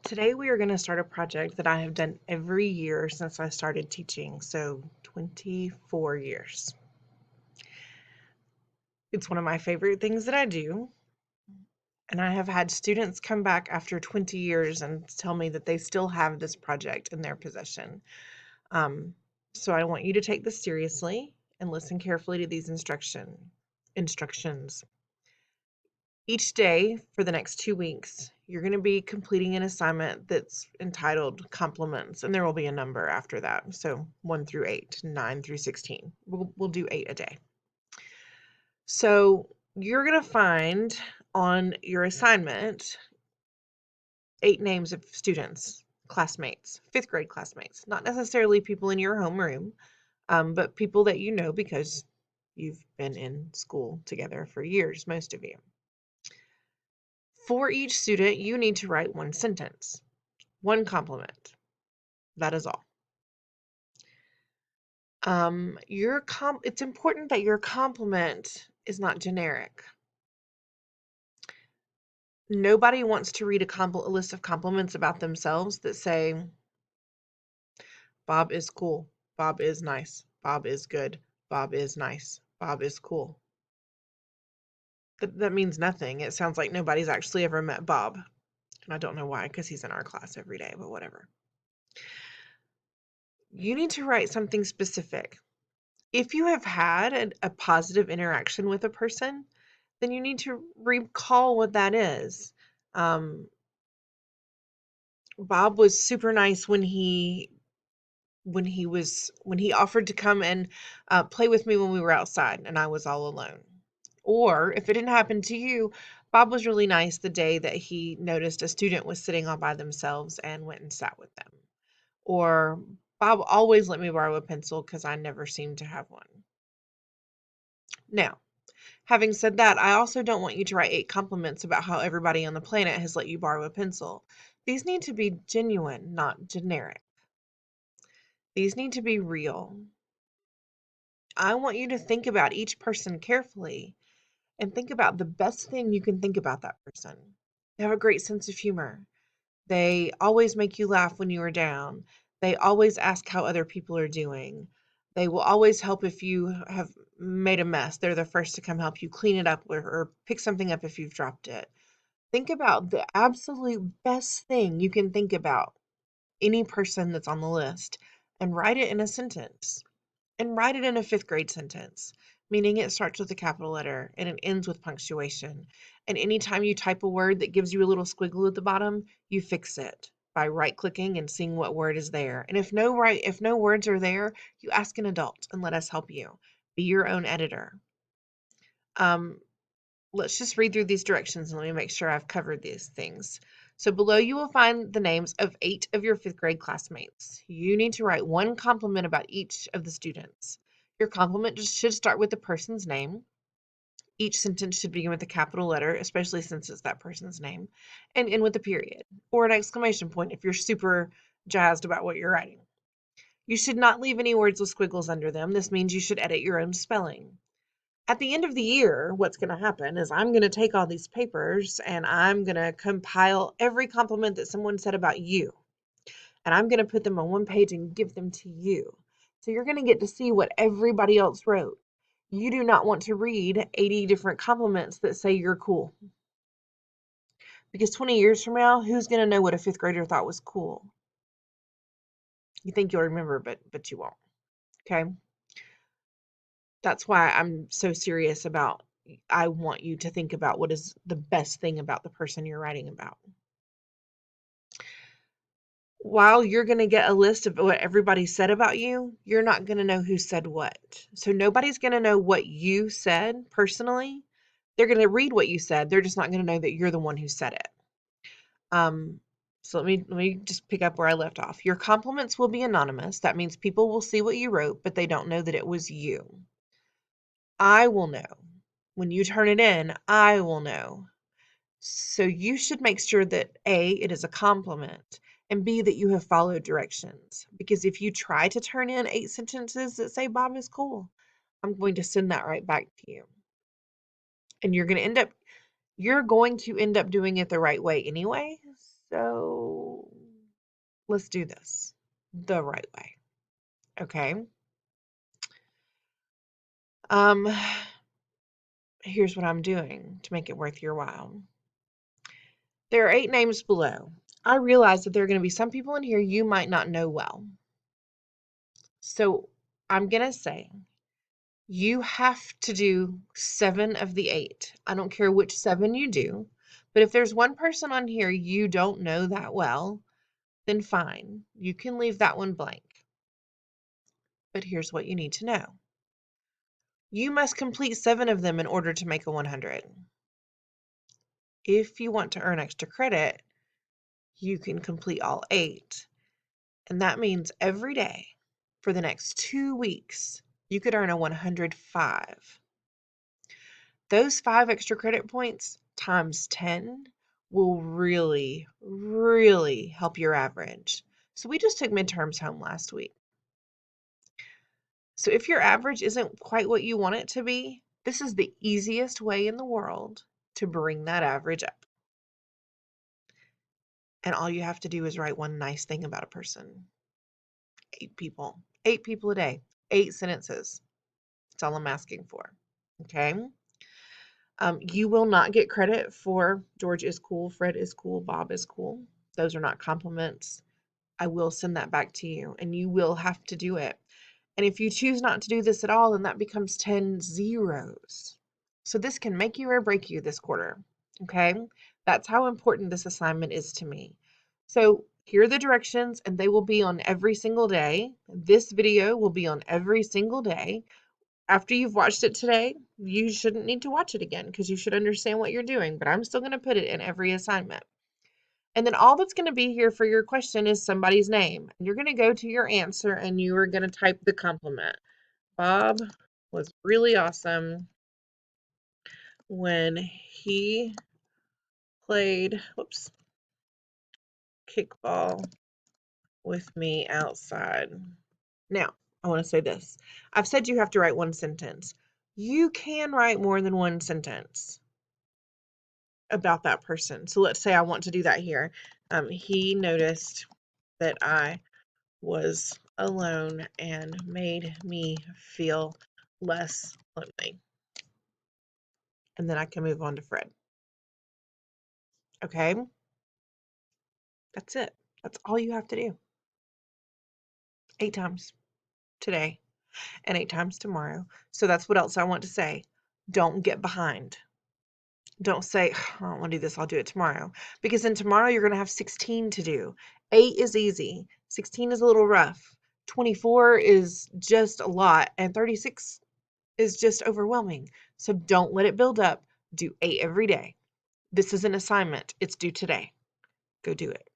Today we are going to start a project that I have done every year since I started teaching, so 24 years. It's one of my favorite things that I do, and I have had students come back after 20 years and tell me that they still have this project in their possession. So I want you to take this seriously and listen carefully to these instructions. Each day for the next 2 weeks, you're going to be completing an assignment that's entitled compliments, and there will be a number after that. So 1 through 8, 9 through 16. We'll do 8 a day. So you're going to find on your assignment 8 names of students, classmates, 5th grade classmates, not necessarily people in your homeroom, but people that you know because you've been in school together for years, most of you. For each student, you need to write 1 sentence, 1 compliment. That is all. It's important that your compliment is not generic. Nobody wants to read a list of compliments about themselves that say, Bob is cool, Bob is nice, Bob is good, Bob is nice, Bob is cool. That means nothing. It sounds like nobody's actually ever met Bob. And I don't know why, because he's in our class every day, but whatever. You need to write something specific. If you have had a positive interaction with a person, then you need to recall what that is. Bob was super nice when he offered to come and play with me when we were outside and I was all alone. Or if it didn't happen to you, Bob was really nice the day that he noticed a student was sitting all by themselves and went and sat with them. Or Bob always let me borrow a pencil because I never seemed to have one. Now, having said that, I also don't want you to write 8 compliments about how everybody on the planet has let you borrow a pencil. These need to be genuine, not generic. These need to be real. I want you to think about each person carefully and think about the best thing you can think about that person. They have a great sense of humor. They always make you laugh when you are down. They always ask how other people are doing. They will always help if you have made a mess. They're the first to come help you clean it up or pick something up if you've dropped it. Think about the absolute best thing you can think about any person that's on the list and write it in a sentence. And write it in a 5th grade sentence, meaning it starts with a capital letter and it ends with punctuation. And anytime you type a word that gives you a little squiggle at the bottom, you fix it by right-clicking and seeing what word is there. And if no words are there, you ask an adult and let us help you. Be your own editor. Let's just read through these directions and let me make sure I've covered these things. So below you will find the names of 8 of your 5th grade classmates. You need to write 1 compliment about each of the students. Your compliment should start with the person's name. Each sentence should begin with a capital letter, especially since it's that person's name, and end with a period or an exclamation point if you're super jazzed about what you're writing. You should not leave any words with squiggles under them. This means you should edit your own spelling. At the end of the year, what's going to happen is I'm going to take all these papers and I'm going to compile every compliment that someone said about you. And I'm going to put them on 1 page and give them to you. So you're going to get to see what everybody else wrote. You do not want to read 80 different compliments that say you're cool. Because 20 years from now, who's going to know what a 5th grader thought was cool? You think you'll remember, but you won't. Okay? That's why I'm so serious about I want you to think about what is the best thing about the person you're writing about. While you're going to get a list of what everybody said about you, you're not going to know who said what. So nobody's going to know what you said personally. They're going to read what you said. They're just not going to know that you're the one who said it. So let me just pick up where I left off. Your compliments will be anonymous. That means people will see what you wrote, but they don't know that it was you. I will know. When you turn it in, I will know. So you should make sure that A, it is a compliment, and B, that you have followed directions. Because if you try to turn in 8 sentences that say Bob is cool, I'm going to send that right back to you. And you're going to end up doing it the right way anyway. So let's do this the right way. Okay. Um, here's what I'm doing to make it worth your while. There are 8 names below. I realize that there are going to be some people in here you might not know well. So I'm going to say you have to do 7 of the 8. I don't care which 7 you do, but if there's one person on here you don't know that well, then fine. You can leave that one blank. But here's what you need to know. You must complete 7 of them in order to make a 100. If you want to earn extra credit, you can complete all 8. And that means every day for the next 2 weeks, you could earn a 105. Those 5 extra credit points times 10 will really, really help your average. So we just took midterms home last week. So if your average isn't quite what you want it to be, this is the easiest way in the world to bring that average up. And all you have to do is write one nice thing about a person. 8 people. 8 people a day. 8 sentences. That's all I'm asking for. Okay? You will not get credit for George is cool, Fred is cool, Bob is cool. Those are not compliments. I will send that back to you, and you will have to do it. And if you choose not to do this at all, then that becomes 10 zeros. So this can make you or break you this quarter. Okay? That's how important this assignment is to me. So here are the directions, and they will be on every single day. This video will be on every single day. After you've watched it today, you shouldn't need to watch it again because you should understand what you're doing, but I'm still going to put it in every assignment. And then all that's going to be here for your question is somebody's name. You're going to go to your answer and you are going to type the compliment. Bob was really awesome when he played, kickball with me outside. Now, I want to say this. I've said you have to write one sentence. You can write more than one sentence about that person. So let's say I want to do that here. He noticed that I was alone and made me feel less lonely. And then I can move on to Fred. Okay? That's it. That's all you have to do. 8 times today and 8 times tomorrow. So that's what else I want to say. Don't get behind. Don't say, I don't want to do this, I'll do it tomorrow. Because then tomorrow you're going to have 16 to do. 8 is easy. 16 is a little rough. 24 is just a lot. And 36 is just overwhelming. So don't let it build up. Do 8 every day. This is an assignment. It's due today. Go do it.